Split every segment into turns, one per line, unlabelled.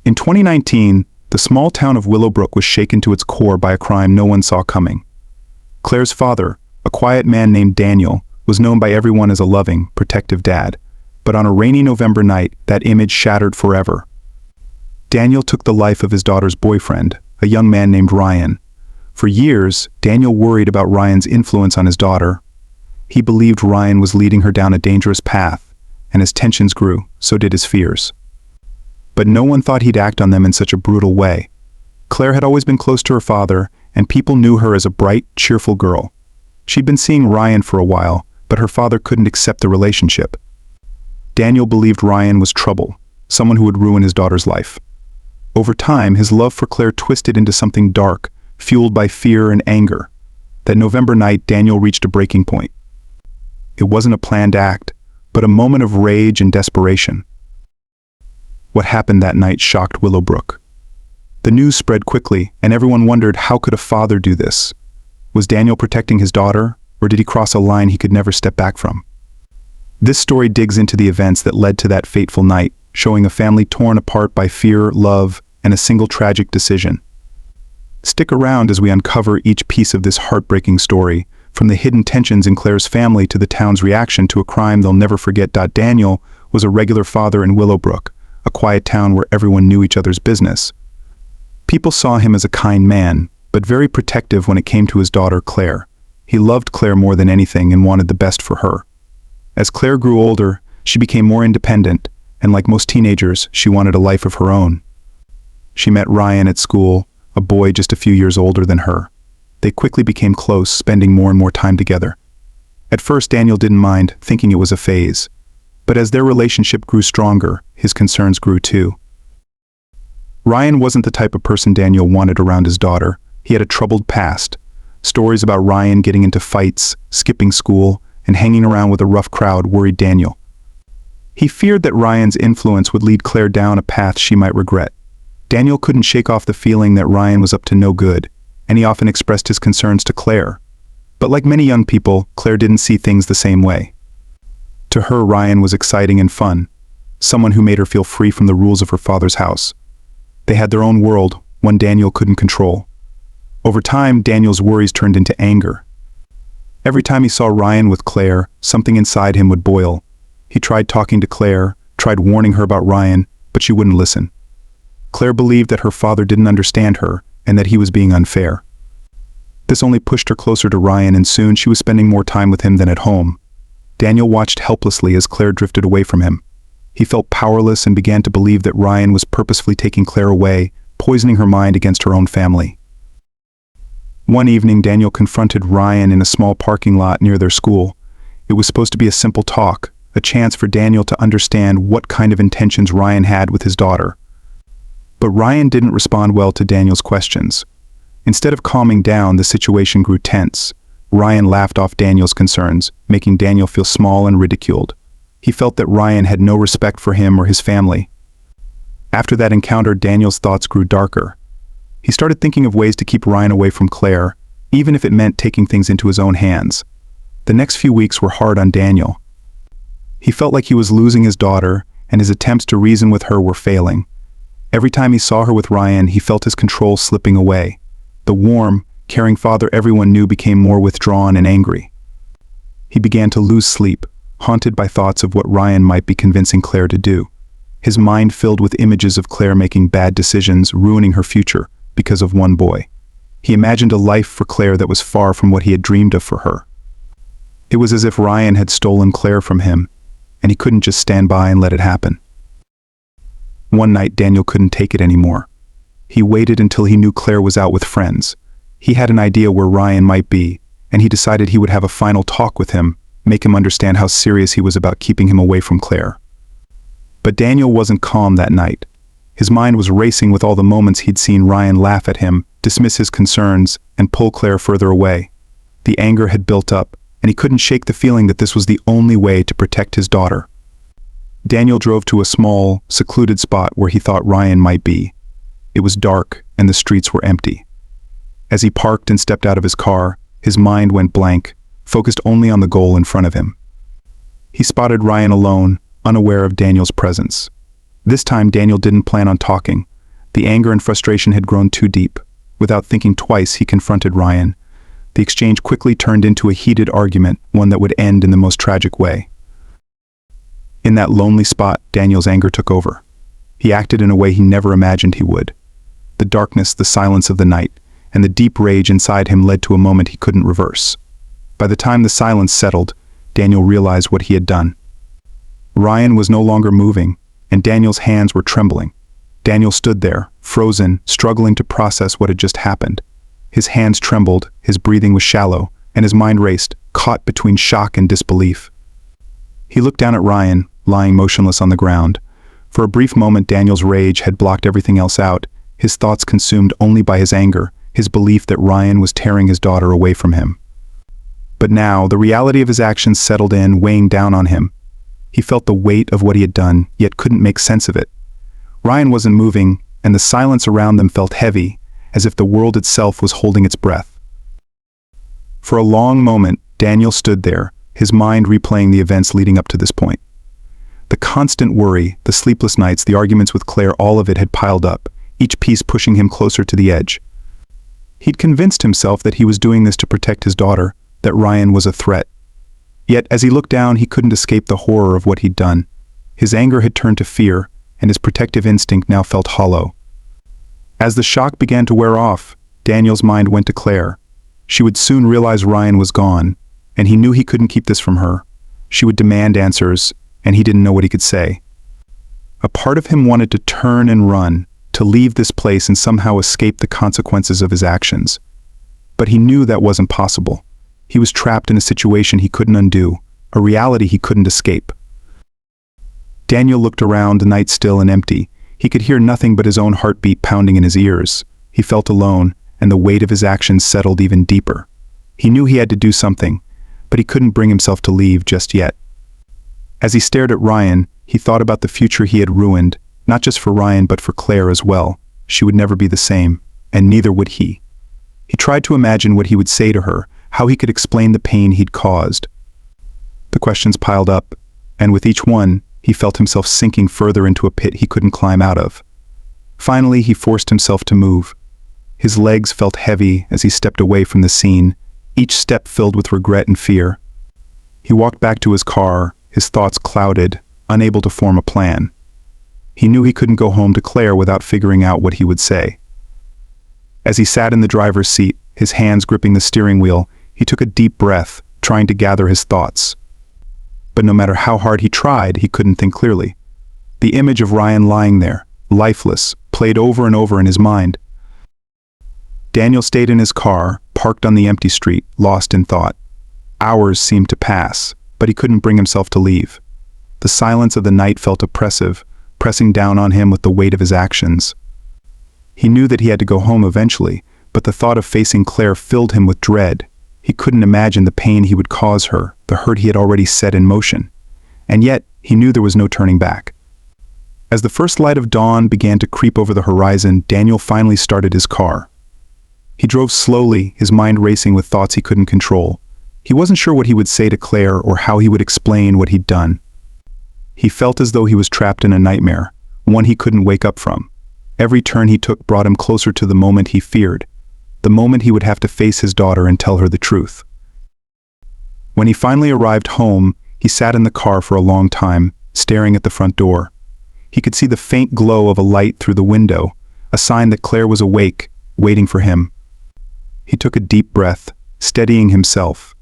In 2019, the small town of Willowbrook was shaken to its core by a crime no one saw coming. Claire's father, a quiet man named Daniel, was known by everyone as a loving, protective dad, but on a rainy November night, that image shattered forever. Daniel took the life of his daughter's boyfriend, a young man named Ryan. For years, Daniel worried about Ryan's influence on his daughter. He believed Ryan was leading her down a dangerous path, and as tensions grew, so did his fears. But no one thought he'd act on them in such a brutal way. Claire had always been close to her father, and people knew her as a bright, cheerful girl. She'd been seeing Ryan for a while, but her father couldn't accept the relationship. Daniel believed Ryan was trouble, someone who would ruin his daughter's life. Over time, his love for Claire twisted into something dark, fueled by fear and anger. That November night, Daniel reached a breaking point. It wasn't a planned act, but a moment of rage and desperation. What happened that night shocked Willowbrook. The news spread quickly, and everyone wondered, how could a father do this? Was Daniel protecting his daughter, or did he cross a line he could never step back from? This story digs into the events that led to that fateful night, showing a family torn apart by fear, love, and a single tragic decision. Stick around as we uncover each piece of this heartbreaking story, from the hidden tensions in Claire's family to the town's reaction to a crime they'll never forget. Daniel was a regular father in Willowbrook, a quiet town where everyone knew each other's business. People saw him as a kind man, but very protective when it came to his daughter Claire. He loved Claire more than anything and wanted the best for her. As Claire grew older, she became more independent, and like most teenagers, she wanted a life of her own. She met Ryan at school, a boy just a few years older than her. They quickly became close, spending more and more time together. At first, Daniel didn't mind, thinking it was a phase. But as their relationship grew stronger, his concerns grew too. Ryan wasn't the type of person Daniel wanted around his daughter. He had a troubled past. Stories about Ryan getting into fights, skipping school, and hanging around with a rough crowd worried Daniel. He feared that Ryan's influence would lead Claire down a path she might regret. Daniel couldn't shake off the feeling that Ryan was up to no good, and he often expressed his concerns to Claire. But like many young people, Claire didn't see things the same way. To her, Ryan was exciting and fun, someone who made her feel free from the rules of her father's house. They had their own world, one Daniel couldn't control. Over time, Daniel's worries turned into anger. Every time he saw Ryan with Claire, something inside him would boil. He tried talking to Claire, tried warning her about Ryan, but she wouldn't listen. Claire believed that her father didn't understand her and that he was being unfair. This only pushed her closer to Ryan, and soon she was spending more time with him than at home. Daniel watched helplessly as Claire drifted away from him. He felt powerless and began to believe that Ryan was purposefully taking Claire away, poisoning her mind against her own family. One evening, Daniel confronted Ryan in a small parking lot near their school. It was supposed to be a simple talk, a chance for Daniel to understand what kind of intentions Ryan had with his daughter. But Ryan didn't respond well to Daniel's questions. Instead of calming down, the situation grew tense. Ryan laughed off Daniel's concerns, making Daniel feel small and ridiculed. He felt that Ryan had no respect for him or his family. After that encounter, Daniel's thoughts grew darker. He started thinking of ways to keep Ryan away from Claire, even if it meant taking things into his own hands. The next few weeks were hard on Daniel. He felt like he was losing his daughter, and his attempts to reason with her were failing. Every time he saw her with Ryan, he felt his control slipping away. The warm, caring father everyone knew became more withdrawn and angry. He began to lose sleep, haunted by thoughts of what Ryan might be convincing Claire to do. His mind filled with images of Claire making bad decisions, ruining her future because of one boy. He imagined a life for Claire that was far from what he had dreamed of for her. It was as if Ryan had stolen Claire from him, and he couldn't just stand by and let it happen. One night, Daniel couldn't take it anymore. He waited until he knew Claire was out with friends. He had an idea where Ryan might be, and he decided he would have a final talk with him, make him understand how serious he was about keeping him away from Claire. But Daniel wasn't calm that night. His mind was racing with all the moments he'd seen Ryan laugh at him, dismiss his concerns, and pull Claire further away. The anger had built up, and he couldn't shake the feeling that this was the only way to protect his daughter. Daniel drove to a small, secluded spot where he thought Ryan might be. It was dark, and the streets were empty. As he parked and stepped out of his car, his mind went blank, focused only on the goal in front of him. He spotted Ryan alone, unaware of Daniel's presence. This time, Daniel didn't plan on talking, The anger and frustration had grown too deep. Without thinking twice, he confronted Ryan. The exchange quickly turned into a heated argument, one that would end in the most tragic way. In that lonely spot, Daniel's anger took over. He acted in a way he never imagined he would. The darkness, the silence of the night, and the deep rage inside him led to a moment he couldn't reverse. By the time the silence settled, Daniel realized what he had done. Ryan was no longer moving, and Daniel's hands were trembling. Daniel stood there, frozen, struggling to process what had just happened. His hands trembled, his breathing was shallow, and his mind raced, caught between shock and disbelief. He looked down at Ryan, lying motionless on the ground. For a brief moment, Daniel's rage had blocked everything else out, his thoughts consumed only by his anger, his belief that Ryan was tearing his daughter away from him. But now, the reality of his actions settled in, weighing down on him. He felt the weight of what he had done, yet couldn't make sense of it. Ryan wasn't moving, and the silence around them felt heavy, as if the world itself was holding its breath. For a long moment, Daniel stood there, his mind replaying the events leading up to this point. The constant worry, the sleepless nights, the arguments with Claire, all of it had piled up, each piece pushing him closer to the edge. He'd convinced himself that he was doing this to protect his daughter, that Ryan was a threat. Yet, as he looked down, he couldn't escape the horror of what he'd done. His anger had turned to fear, and his protective instinct now felt hollow. As the shock began to wear off, Daniel's mind went to Claire. She would soon realize Ryan was gone, and he knew he couldn't keep this from her. She would demand answers, and he didn't know what he could say. A part of him wanted to turn and run, to leave this place and somehow escape the consequences of his actions. But he knew that wasn't possible. He was trapped in a situation he couldn't undo, a reality he couldn't escape. Daniel looked around, the night still and empty. He could hear nothing but his own heartbeat pounding in his ears. He felt alone, and the weight of his actions settled even deeper. He knew he had to do something, but he couldn't bring himself to leave just yet. As he stared at Ryan, he thought about the future he had ruined, not just for Ryan but for Claire as well. She would never be the same, and neither would he. He tried to imagine what he would say to her, how he could explain the pain he'd caused. The questions piled up, and with each one, he felt himself sinking further into a pit he couldn't climb out of. Finally, he forced himself to move. His legs felt heavy as he stepped away from the scene, each step filled with regret and fear. He walked back to his car, his thoughts clouded, unable to form a plan. He knew he couldn't go home to Claire without figuring out what he would say. As he sat in the driver's seat, his hands gripping the steering wheel, he took a deep breath, trying to gather his thoughts. But no matter how hard he tried, he couldn't think clearly. The image of Ryan lying there, lifeless, played over and over in his mind. Daniel stayed in his car, parked on the empty street, lost in thought. Hours seemed to pass, but he couldn't bring himself to leave. The silence of the night felt oppressive, pressing down on him with the weight of his actions. He knew that he had to go home eventually, but the thought of facing Claire filled him with dread. He couldn't imagine the pain he would cause her, the hurt he had already set in motion. And yet, he knew there was no turning back. As the first light of dawn began to creep over the horizon, Daniel finally started his car. He drove slowly, his mind racing with thoughts he couldn't control. He wasn't sure what he would say to Claire or how he would explain what he'd done. He felt as though he was trapped in a nightmare, one he couldn't wake up from. Every turn he took brought him closer to the moment he feared, the moment he would have to face his daughter and tell her the truth. When he finally arrived home, he sat in the car for a long time, staring at the front door. He could see the faint glow of a light through the window, a sign that Claire was awake, waiting for him. He took a deep breath, steadying himself,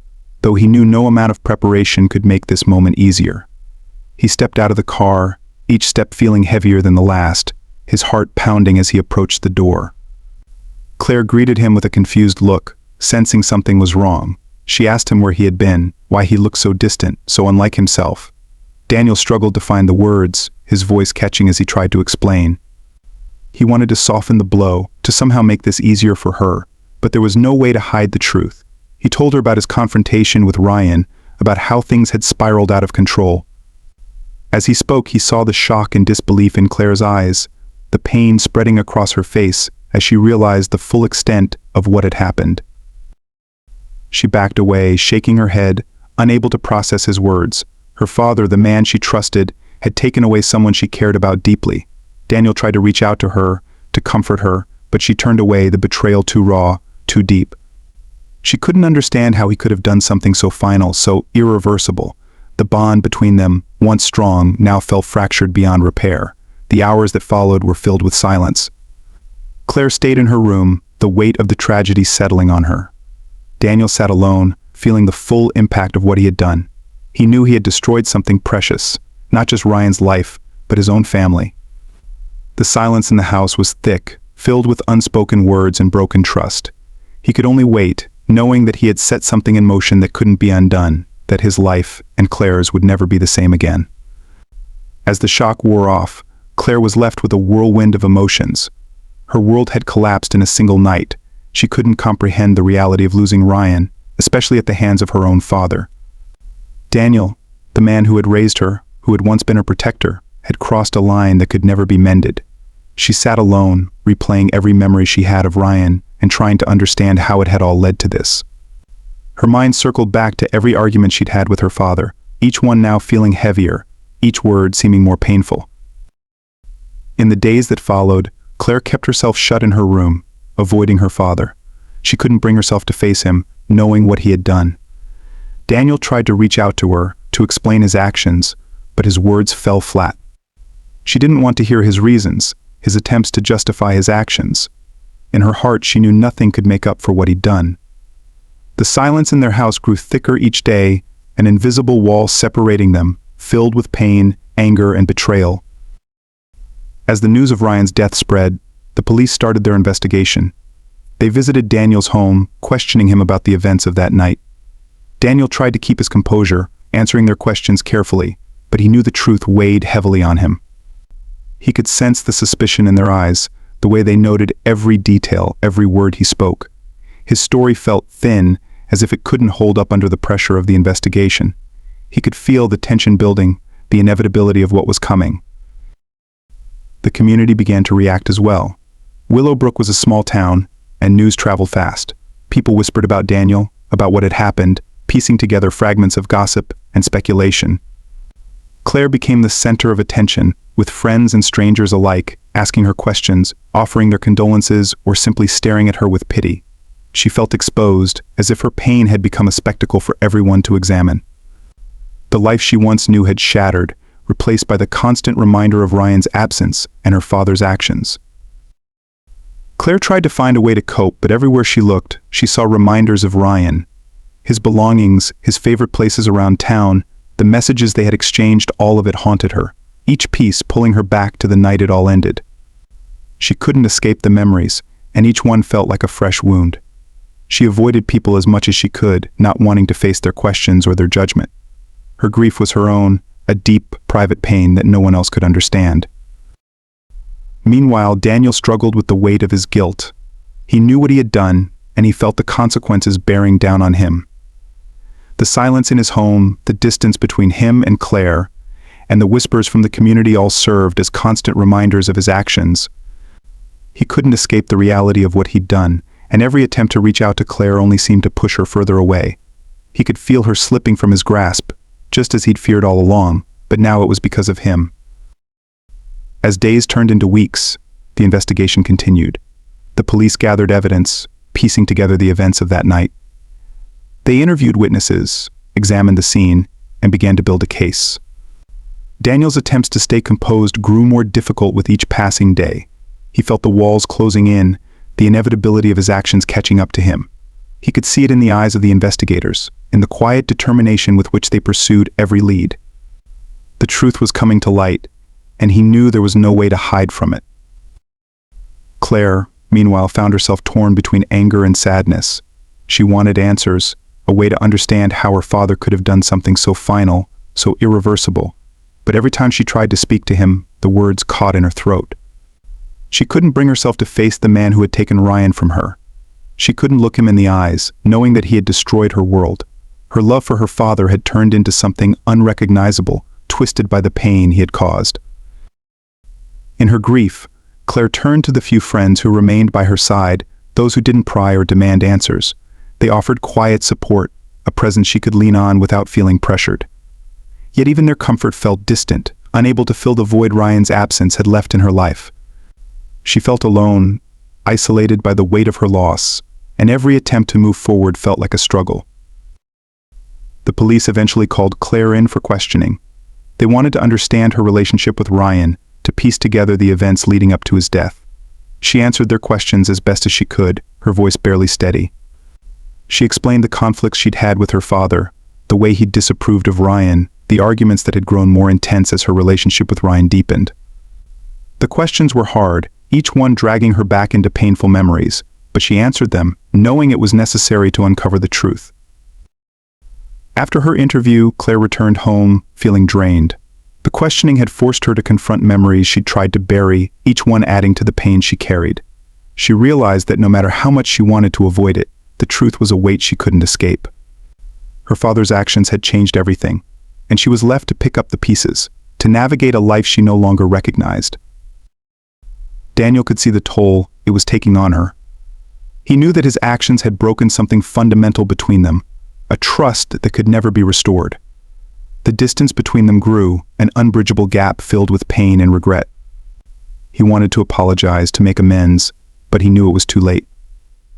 though he knew no amount of preparation could make this moment easier. He stepped out of the car, each step feeling heavier than the last, his heart pounding as he approached the door. Claire greeted him with a confused look, sensing something was wrong. She asked him where he had been, why he looked so distant, so unlike himself. Daniel struggled to find the words, his voice catching as he tried to explain. He wanted to soften the blow, to somehow make this easier for her, but there was no way to hide the truth. He told her about his confrontation with Ryan, about how things had spiraled out of control. As he spoke, he saw the shock and disbelief in Claire's eyes, the pain spreading across her face as she realized the full extent of what had happened. She backed away, shaking her head, unable to process his words. Her father, the man she trusted, had taken away someone she cared about deeply. Daniel tried to reach out to her, to comfort her, but she turned away, the betrayal too raw, too deep. She couldn't understand how he could have done something so final, so irreversible. The bond between them, once strong, now fell fractured beyond repair. The hours that followed were filled with silence. Claire stayed in her room, the weight of the tragedy settling on her. Daniel sat alone, feeling the full impact of what he had done. He knew he had destroyed something precious, not just Ryan's life, but his own family. The silence in the house was thick, filled with unspoken words and broken trust. He could only wait, knowing that he had set something in motion that couldn't be undone, that his life and Claire's would never be the same again. As the shock wore off, Claire was left with a whirlwind of emotions. Her world had collapsed in a single night. She couldn't comprehend the reality of losing Ryan, especially at the hands of her own father. Daniel, the man who had raised her, who had once been her protector, had crossed a line that could never be mended. She sat alone, replaying every memory she had of Ryan and trying to understand how it had all led to this. Her mind circled back to every argument she'd had with her father, each one now feeling heavier, each word seeming more painful. In the days that followed, Claire kept herself shut in her room, avoiding her father. She couldn't bring herself to face him, knowing what he had done. Daniel tried to reach out to her, to explain his actions, but his words fell flat. She didn't want to hear his reasons, his attempts to justify his actions. In her heart, she knew nothing could make up for what he'd done. The silence in their house grew thicker each day, an invisible wall separating them, filled with pain, anger, and betrayal. As the news of Ryan's death spread, the police started their investigation. They visited Daniel's home, questioning him about the events of that night. Daniel tried to keep his composure, answering their questions carefully, but he knew the truth weighed heavily on him. He could sense the suspicion in their eyes, the way they noted every detail, every word he spoke. His story felt thin, as if it couldn't hold up under the pressure of the investigation. He could feel the tension building, the inevitability of what was coming. The community began to react as well. Willowbrook was a small town, and news traveled fast. People whispered about Daniel, about what had happened, piecing together fragments of gossip and speculation. Claire became the center of attention, with friends and strangers alike asking her questions, offering their condolences, or simply staring at her with pity. She felt exposed, as if her pain had become a spectacle for everyone to examine. The life she once knew had shattered, replaced by the constant reminder of Ryan's absence and her father's actions. Claire tried to find a way to cope, but everywhere she looked, she saw reminders of Ryan. His belongings, his favorite places around town, the messages they had exchanged, all of it haunted her, each piece pulling her back to the night it all ended. She couldn't escape the memories, and each one felt like a fresh wound. She avoided people as much as she could, not wanting to face their questions or their judgment. Her grief was her own, a deep, private pain that no one else could understand. Meanwhile, Daniel struggled with the weight of his guilt. He knew what he had done, and he felt the consequences bearing down on him. The silence in his home, the distance between him and Claire, and the whispers from the community all served as constant reminders of his actions. He couldn't escape the reality of what he'd done, and every attempt to reach out to Claire only seemed to push her further away. He could feel her slipping from his grasp, just as he'd feared all along, but now it was because of him. As days turned into weeks, the investigation continued. The police gathered evidence, piecing together the events of that night. They interviewed witnesses, examined the scene, and began to build a case. Daniel's attempts to stay composed grew more difficult with each passing day. He felt the walls closing in, the inevitability of his actions catching up to him. He could see it in the eyes of the investigators, in the quiet determination with which they pursued every lead. The truth was coming to light, and he knew there was no way to hide from it. Claire, meanwhile, found herself torn between anger and sadness. She wanted answers, a way to understand how her father could have done something so final, so irreversible. But every time she tried to speak to him, the words caught in her throat. She couldn't bring herself to face the man who had taken Ryan from her. She couldn't look him in the eyes, knowing that he had destroyed her world. Her love for her father had turned into something unrecognizable, twisted by the pain he had caused. In her grief, Claire turned to the few friends who remained by her side, those who didn't pry or demand answers. They offered quiet support, a presence she could lean on without feeling pressured. Yet even their comfort felt distant, unable to fill the void Ryan's absence had left in her life. She felt alone, isolated by the weight of her loss, and every attempt to move forward felt like a struggle. The police eventually called Claire in for questioning. They wanted to understand her relationship with Ryan, to piece together the events leading up to his death. She answered their questions as best as she could, her voice barely steady. She explained the conflicts she'd had with her father, the way he'd disapproved of Ryan, the arguments that had grown more intense as her relationship with Ryan deepened. The questions were hard, each one dragging her back into painful memories, but she answered them, knowing it was necessary to uncover the truth. After her interview, Claire returned home, feeling drained. The questioning had forced her to confront memories she'd tried to bury, each one adding to the pain she carried. She realized that no matter how much she wanted to avoid it, the truth was a weight she couldn't escape. Her father's actions had changed everything, and she was left to pick up the pieces, to navigate a life she no longer recognized. Daniel could see the toll it was taking on her. He knew that his actions had broken something fundamental between them, a trust that could never be restored. The distance between them grew, an unbridgeable gap filled with pain and regret. He wanted to apologize, to make amends, but he knew it was too late.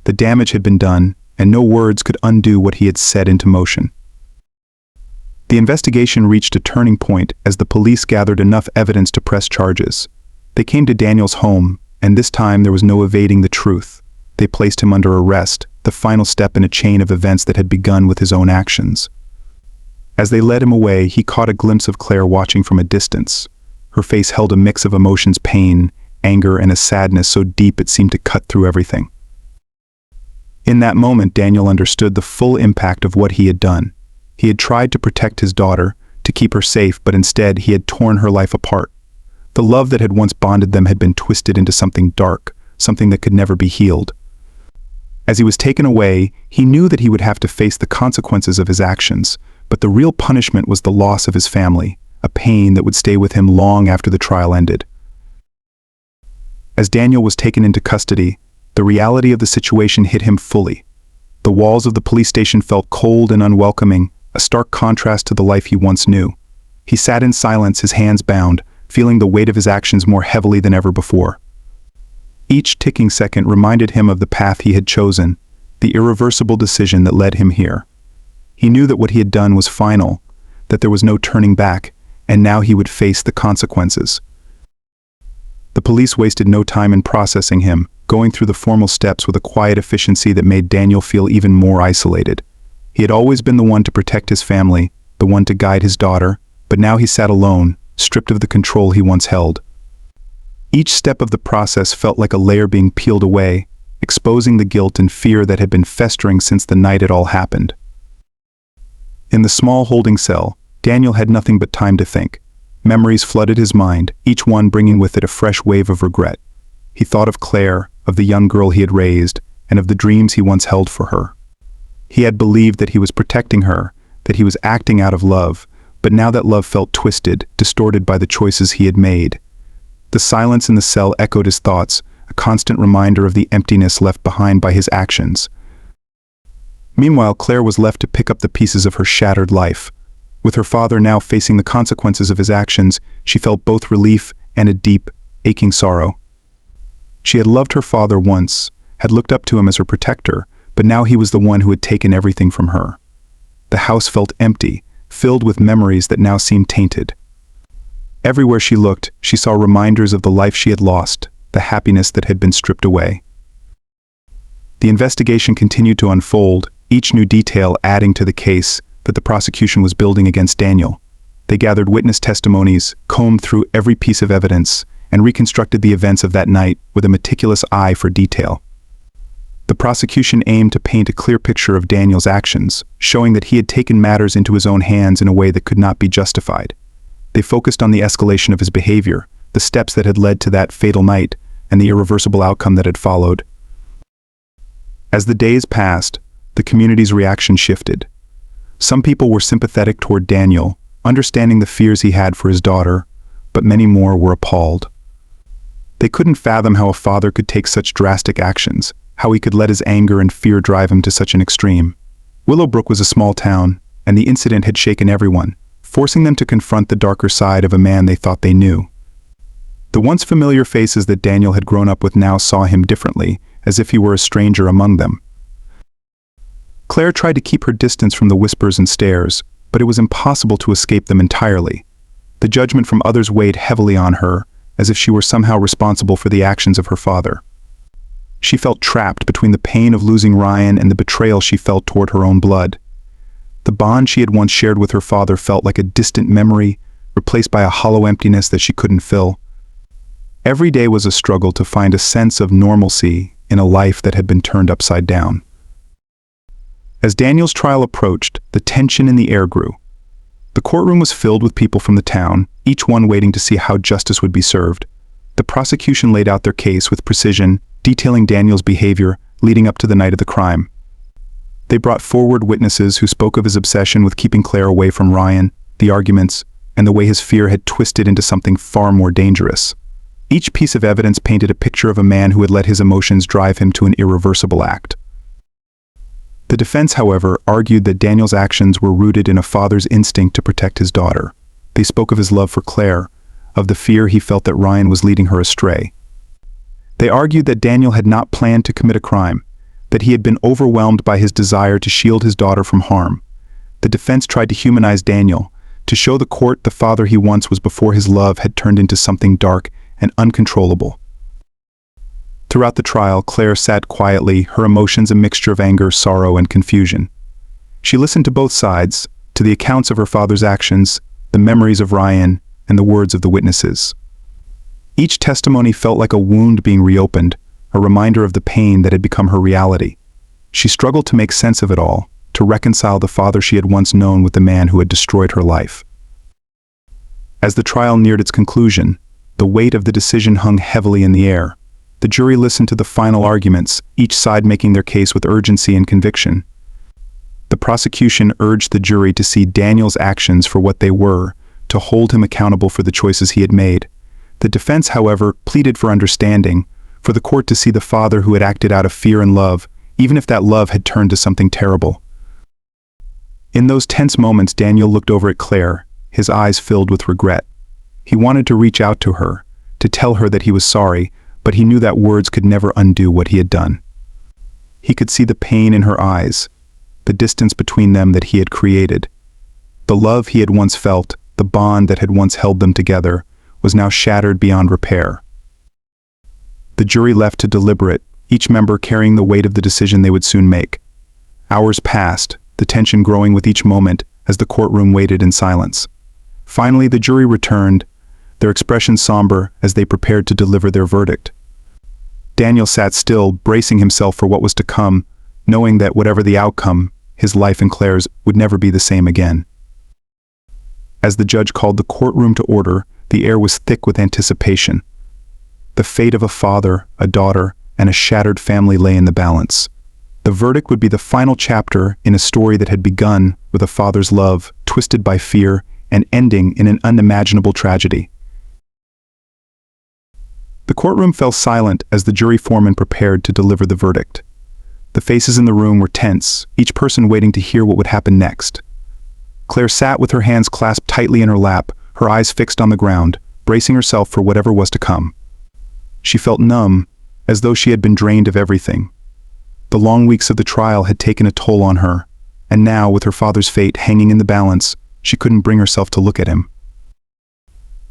The damage had been done, and no words could undo what he had set into motion. The investigation reached a turning point as the police gathered enough evidence to press charges. They came to Daniel's home, and this time there was no evading the truth. They placed him under arrest, the final step in a chain of events that had begun with his own actions. As they led him away, he caught a glimpse of Claire watching from a distance. Her face held a mix of emotions: pain, anger, and a sadness so deep it seemed to cut through everything. In that moment, Daniel understood the full impact of what he had done. He had tried to protect his daughter, to keep her safe, but instead he had torn her life apart. The love that had once bonded them had been twisted into something dark, something that could never be healed. As he was taken away, he knew that he would have to face the consequences of his actions, but the real punishment was the loss of his family, a pain that would stay with him long after the trial ended. As Daniel was taken into custody, the reality of the situation hit him fully. The walls of the police station felt cold and unwelcoming, a stark contrast to the life he once knew. He sat in silence, his hands bound, feeling the weight of his actions more heavily than ever before. Each ticking second reminded him of the path he had chosen, the irreversible decision that led him here. He knew that what he had done was final, that there was no turning back, and now he would face the consequences. The police wasted no time in processing him, going through the formal steps with a quiet efficiency that made Daniel feel even more isolated. He had always been the one to protect his family, the one to guide his daughter, but now he sat alone, stripped of the control he once held. Each step of the process felt like a layer being peeled away, exposing the guilt and fear that had been festering since the night it all happened. In the small holding cell, Daniel had nothing but time to think. Memories flooded his mind, each one bringing with it a fresh wave of regret. He thought of Claire, of the young girl he had raised, and of the dreams he once held for her. He had believed that he was protecting her, that he was acting out of love, but now that love felt twisted, distorted by the choices he had made. The silence in the cell echoed his thoughts, a constant reminder of the emptiness left behind by his actions. Meanwhile, Claire was left to pick up the pieces of her shattered life. With her father now facing the consequences of his actions, she felt both relief and a deep, aching sorrow. She had loved her father once, had looked up to him as her protector, but now he was the one who had taken everything from her. The house felt empty, filled with memories that now seemed tainted. Everywhere she looked, she saw reminders of the life she had lost, the happiness that had been stripped away. The investigation continued to unfold, each new detail adding to the case that the prosecution was building against Daniel. They gathered witness testimonies, combed through every piece of evidence, and reconstructed the events of that night with a meticulous eye for detail. The prosecution aimed to paint a clear picture of Daniel's actions, showing that he had taken matters into his own hands in a way that could not be justified. They focused on the escalation of his behavior, the steps that had led to that fatal night, and the irreversible outcome that had followed. As the days passed, the community's reaction shifted. Some people were sympathetic toward Daniel, understanding the fears he had for his daughter, but many more were appalled. They couldn't fathom how a father could take such drastic actions, how he could let his anger and fear drive him to such an extreme. Willowbrook was a small town, and the incident had shaken everyone, forcing them to confront the darker side of a man they thought they knew. The once familiar faces that Daniel had grown up with now saw him differently, as if he were a stranger among them. Claire tried to keep her distance from the whispers and stares, but it was impossible to escape them entirely. The judgment from others weighed heavily on her, as if she were somehow responsible for the actions of her father. She felt trapped between the pain of losing Ryan and the betrayal she felt toward her own blood. The bond she had once shared with her father felt like a distant memory, replaced by a hollow emptiness that she couldn't fill. Every day was a struggle to find a sense of normalcy in a life that had been turned upside down. As Daniel's trial approached, the tension in the air grew. The courtroom was filled with people from the town, each one waiting to see how justice would be served. The prosecution laid out their case with precision, detailing Daniel's behavior leading up to the night of the crime. They brought forward witnesses who spoke of his obsession with keeping Claire away from Ryan, the arguments, and the way his fear had twisted into something far more dangerous. Each piece of evidence painted a picture of a man who had let his emotions drive him to an irreversible act. The defense, however, argued that Daniel's actions were rooted in a father's instinct to protect his daughter. They spoke of his love for Claire, of the fear he felt that Ryan was leading her astray. They argued that Daniel had not planned to commit a crime, that he had been overwhelmed by his desire to shield his daughter from harm. The defense tried to humanize Daniel, to show the court the father he once was before his love had turned into something dark and uncontrollable. Throughout the trial, Claire sat quietly, her emotions a mixture of anger, sorrow, and confusion. She listened to both sides, to the accounts of her father's actions, the memories of Ryan, and the words of the witnesses. Each testimony felt like a wound being reopened, a reminder of the pain that had become her reality. She struggled to make sense of it all, to reconcile the father she had once known with the man who had destroyed her life. As the trial neared its conclusion, the weight of the decision hung heavily in the air. The jury listened to the final arguments, each side making their case with urgency and conviction. The prosecution urged the jury to see Daniel's actions for what they were, to hold him accountable for the choices he had made. The defense, however, pleaded for understanding, for the court to see the father who had acted out of fear and love, even if that love had turned to something terrible. In those tense moments, Daniel looked over at Claire, his eyes filled with regret. He wanted to reach out to her, to tell her that he was sorry, but he knew that words could never undo what he had done. He could see the pain in her eyes, the distance between them that he had created. The love he had once felt, the bond that had once held them together, was now shattered beyond repair. The jury left to deliberate, each member carrying the weight of the decision they would soon make. Hours passed, the tension growing with each moment as the courtroom waited in silence. Finally, the jury returned, their expressions somber as they prepared to deliver their verdict. Daniel sat still, bracing himself for what was to come, knowing that whatever the outcome, his life and Claire's would never be the same again. As the judge called the courtroom to order, the air was thick with anticipation. The fate of a father, a daughter, and a shattered family lay in the balance. The verdict would be the final chapter in a story that had begun with a father's love, twisted by fear, and ending in an unimaginable tragedy. The courtroom fell silent as the jury foreman prepared to deliver the verdict. The faces in the room were tense, each person waiting to hear what would happen next. Claire sat with her hands clasped tightly in her lap, her eyes fixed on the ground, bracing herself for whatever was to come. She felt numb, as though she had been drained of everything. The long weeks of the trial had taken a toll on her, and now, with her father's fate hanging in the balance, she couldn't bring herself to look at him.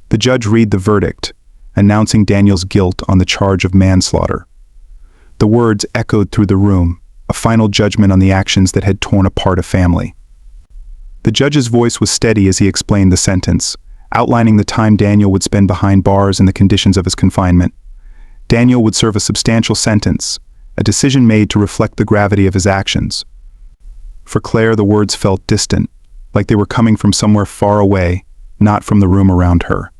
The judge read the verdict, announcing Daniel's guilt on the charge of manslaughter. The words echoed through the room, a final judgment on the actions that had torn apart a family. The judge's voice was steady as he explained the sentence, outlining the time Daniel would spend behind bars and the conditions of his confinement. Daniel would serve a substantial sentence, a decision made to reflect the gravity of his actions. For Claire, the words felt distant, like they were coming from somewhere far away, not from the room around her.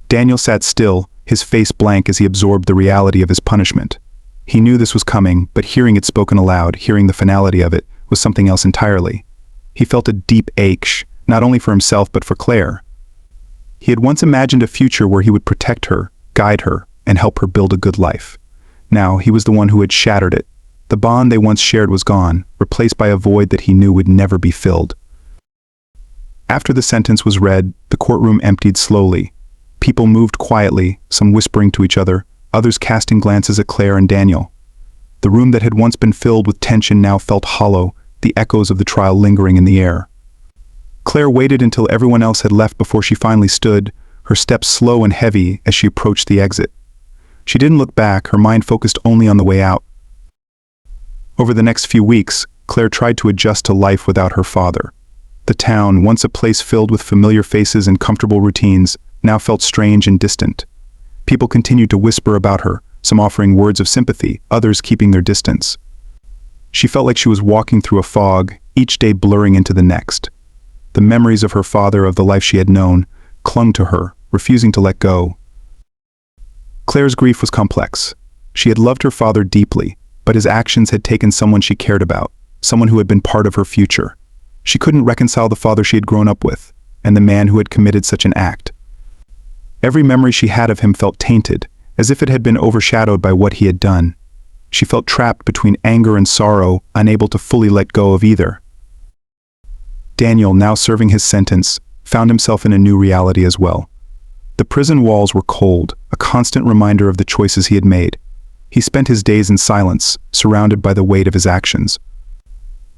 Daniel sat still, his face blank as he absorbed the reality of his punishment. He knew this was coming, but hearing it spoken aloud, hearing the finality of it, was something else entirely. He felt a deep ache, not only for himself but for Claire. He had once imagined a future where he would protect her, guide her, and help her build a good life. Now he was the one who had shattered it. The bond they once shared was gone, replaced by a void that he knew would never be filled. After the sentence was read, the courtroom emptied slowly. People moved quietly, some whispering to each other, others casting glances at Claire and Daniel. The room that had once been filled with tension now felt hollow, the echoes of the trial lingering in the air. Claire waited until everyone else had left before she finally stood, her steps slow and heavy as she approached the exit. She didn't look back, her mind focused only on the way out. Over the next few weeks, Claire tried to adjust to life without her father. The town, once a place filled with familiar faces and comfortable routines, now felt strange and distant. People continued to whisper about her, some offering words of sympathy, others keeping their distance. She felt like she was walking through a fog, each day blurring into the next. The memories of her father, of the life she had known, clung to her, refusing to let go. Claire's grief was complex. She had loved her father deeply, but his actions had taken someone she cared about, someone who had been part of her future. She couldn't reconcile the father she had grown up with, and the man who had committed such an act. Every memory she had of him felt tainted, as if it had been overshadowed by what he had done. She felt trapped between anger and sorrow, unable to fully let go of either. Daniel, now serving his sentence, found himself in a new reality as well. The prison walls were cold, a constant reminder of the choices he had made. He spent his days in silence, surrounded by the weight of his actions.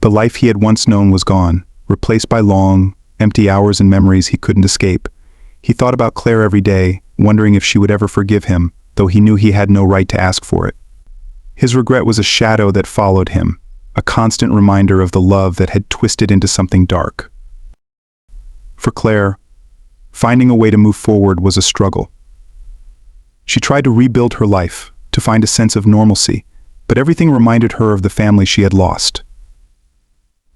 The life he had once known was gone, replaced by long, empty hours and memories he couldn't escape. He thought about Claire every day, wondering if she would ever forgive him, though he knew he had no right to ask for it. His regret was a shadow that followed him, a constant reminder of the love that had twisted into something dark. For Claire, finding a way to move forward was a struggle. She tried to rebuild her life, to find a sense of normalcy, but everything reminded her of the family she had lost.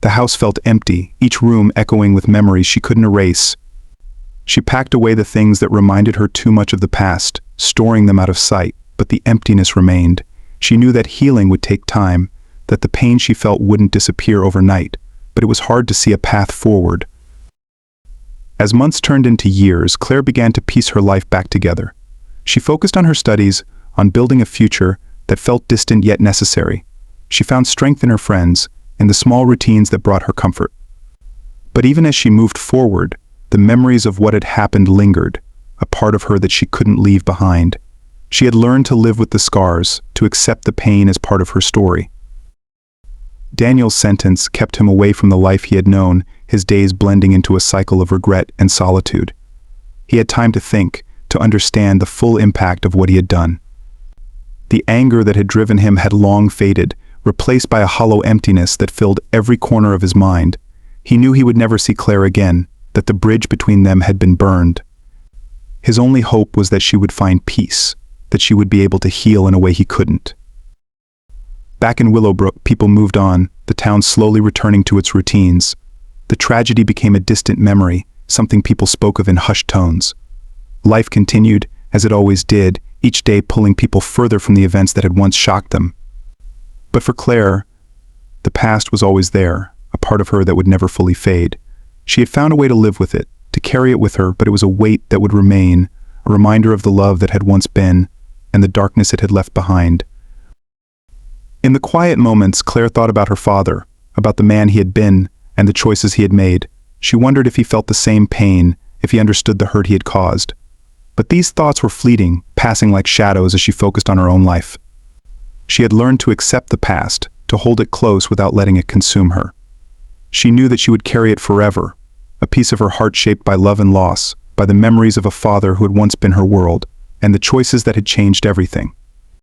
The house felt empty, each room echoing with memories she couldn't erase. She packed away the things that reminded her too much of the past, storing them out of sight, but the emptiness remained. She knew that healing would take time, that the pain she felt wouldn't disappear overnight, but it was hard to see a path forward. As months turned into years, Claire began to piece her life back together. She focused on her studies, on building a future that felt distant yet necessary. She found strength in her friends, in the small routines that brought her comfort. But even as she moved forward, the memories of what had happened lingered, a part of her that she couldn't leave behind. She had learned to live with the scars, to accept the pain as part of her story. Daniel's sentence kept him away from the life he had known, his days blending into a cycle of regret and solitude. He had time to think, to understand the full impact of what he had done. The anger that had driven him had long faded, replaced by a hollow emptiness that filled every corner of his mind. He knew he would never see Claire again, that the bridge between them had been burned. His only hope was that she would find peace, that she would be able to heal in a way he couldn't. Back in Willowbrook, people moved on, the town slowly returning to its routines. The tragedy became a distant memory, something people spoke of in hushed tones. Life continued, as it always did, each day pulling people further from the events that had once shocked them. But for Claire, the past was always there, a part of her that would never fully fade. She had found a way to live with it, to carry it with her, but it was a weight that would remain, a reminder of the love that had once been, and the darkness it had left behind. In the quiet moments, Claire thought about her father, about the man he had been, and the choices he had made. She wondered if he felt the same pain, if he understood the hurt he had caused. But these thoughts were fleeting, passing like shadows as she focused on her own life. She had learned to accept the past, to hold it close without letting it consume her. She knew that she would carry it forever, a piece of her heart shaped by love and loss, by the memories of a father who had once been her world, and the choices that had changed everything.